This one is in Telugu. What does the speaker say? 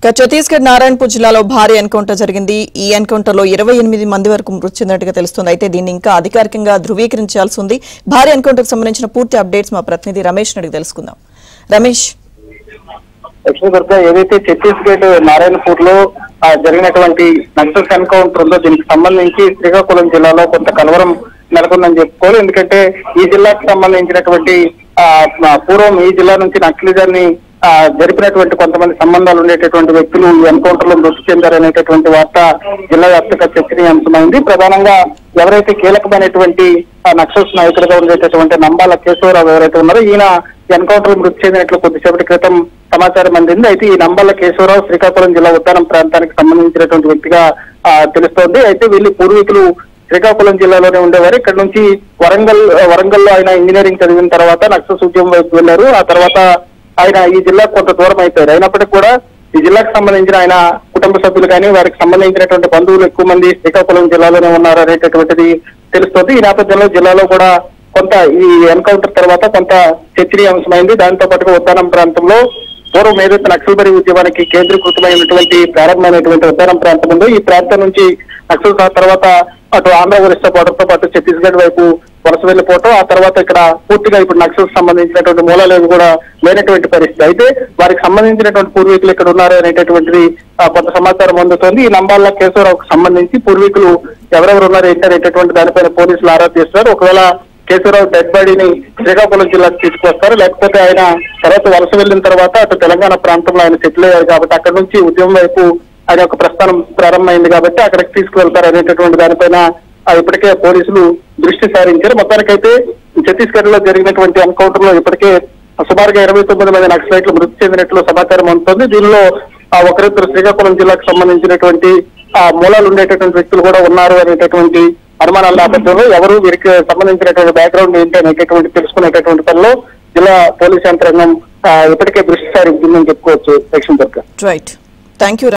ఛత్తీస్గఢ్ నారాయణపూర్ జిల్లాలో భారీ ఎన్కౌంటర్ జరిగింది. ఈ ఎన్కౌంటర్ లో 28 మంది వరకు మృతి చెందినట్టుగా తెలుస్తుంది. అయితే దీన్ని ఇంకా అధికారికంగా ధృవీకరించాల్సి ఉంది. భారీ ఎన్కౌంటర్ కు సంబంధించిన పూర్తి అప్డేట్స్ మా ప్రతినిధి రమేష్ అడిగి తెలుసుకుందాం. రమేష్, ఏదైతే ఛత్తీస్గఢ్ నారాయణపూర్ లో జరిగినటువంటి నక్సల్స్ ఎన్కౌంటర్ ఉందో దీనికి సంబంధించి శ్రీకాకుళం జిల్లాలో కొంత కలవరం నెలకొందని చెప్పుకోవాలి. ఎందుకంటే ఈ జిల్లాకు సంబంధించినటువంటి పూర్వం ఈ జిల్లా నుంచి నక్సలిజాన్ని జరిపినటువంటి కొంతమంది సంబంధాలు ఉండేటటువంటి వ్యక్తులు ఈ ఎన్కౌంటర్ లో మృతి చెందారనేటటువంటి వార్త జిల్లా వ్యాప్తంగా చర్చనీయాంశమైంది. ప్రధానంగా ఎవరైతే కీలకమైనటువంటి నక్సల్స్ నాయకులుగా ఉండేటటువంటి నంబాల కేశవరావు ఎవరైతే ఉన్నారో ఈయన ఎన్కౌంటర్ మృతి చెందినట్లు కొద్దిసేపటి క్రితం సమాచారం అందింది. అయితే ఈ నంబాల కేశవరావు శ్రీకాకుళం జిల్లా ఉద్దానం ప్రాంతానికి సంబంధించినటువంటి వ్యక్తిగా తెలుస్తోంది. అయితే వీళ్ళు పూర్వీకులు శ్రీకాకుళం జిల్లాలోనే ఉండేవారు. ఇక్కడ నుంచి వరంగల్లో ఆయన ఇంజనీరింగ్ చదివిన తర్వాత నక్సల్స్ ఉద్యమం వైపు వెళ్లారు. ఆ తర్వాత ఆయన ఈ జిల్లాకు కొంత దూరం అయిపోయారు. అయినప్పటికీ కూడా ఈ జిల్లాకు సంబంధించిన ఆయన కుటుంబ సభ్యులు కానీ వారికి సంబంధించినటువంటి బంధువులు ఎక్కువ మంది శ్రీకాకుళం జిల్లాలోనే ఉన్నారు అనేటటువంటిది తెలుస్తుంది. ఈ నేపథ్యంలో జిల్లాలో కూడా కొంత ఈ ఎన్కౌంటర్ తర్వాత కొంత చర్చనీయాంశమైంది. దాంతో పాటుగా ఉద్దానం ప్రాంతంలో పూర్వం ఏదైతే నక్సల్బరీ ఉద్యమానికి కేంద్రీకృతమైనటువంటి ప్రారంభమైనటువంటి ఉద్దానం ప్రాంతం ఉందో ఈ ప్రాంతం నుంచి నక్సల్స్ ఆ తర్వాత అటు ఆంధ్ర ఒరిస్సా బార్డర్తో పాటు ఛత్తీస్గఢ్ వైపు వలస వెళ్లిపోవటం, ఆ తర్వాత ఇక్కడ పూర్తిగా ఇప్పుడు నక్సల్స్ సంబంధించినటువంటి మూలాలు కూడా లేనటువంటి పరిస్థితి. అయితే వారికి సంబంధించినటువంటి పూర్వీకులు ఇక్కడ ఉన్నారు అనేటటువంటిది కొంత సమాచారం అందుతోంది. ఈ నంబాల కేశవరావుకు సంబంధించి పూర్వీకులు ఎవరెవరు ఉన్నారు ఏంటనేటటువంటి దానిపైన పోలీసులు ఆరా తీస్తున్నారు. ఒకవేళ కేశవరావు డెడ్ బాడీని శ్రీకాకుళం జిల్లాకు తీసుకొస్తారు, లేకపోతే ఆయన తర్వాత వలస వెళ్లిన తర్వాత అటు తెలంగాణ ప్రాంతంలో ఆయన సెటిల్ అయ్యారు కాబట్టి అక్కడ నుంచి ఉద్యమం వైపు ఆయన యొక్క ప్రస్థానం ప్రారంభమైంది కాబట్టి అక్కడికి తీసుకువెళ్తారు అనేటటువంటి దానిపైన ఇప్పటికే పోలీసులు దృష్టి సారించారు. మొత్తానికైతే ఛత్తీస్గఢ్ లో జరిగినటువంటి ఎన్కౌంటర్ లో ఇప్పటికే సుమారుగా 29 మంది నక్సలైట్లు మృతి చెందినట్లు సమాచారం అందుతుంది. దీనిలో ఒకరిద్దరు శ్రీకాకుళం జిల్లాకు సంబంధించినటువంటి మూలాలు ఉండేటటువంటి వ్యక్తులు కూడా ఉన్నారు అనేటటువంటి అనుమానాల నేపథ్యంలో ఎవరు వీరికి సంబంధించినటువంటి బ్యాక్గ్రౌండ్ ఏంటి అనేటటువంటి తెలుసుకునేటటువంటి పనిలో జిల్లా పోలీస్ యంత్రాంగం ఇప్పటికే దృష్టి సారించిందని చెప్పుకోవచ్చు. Right, thank you.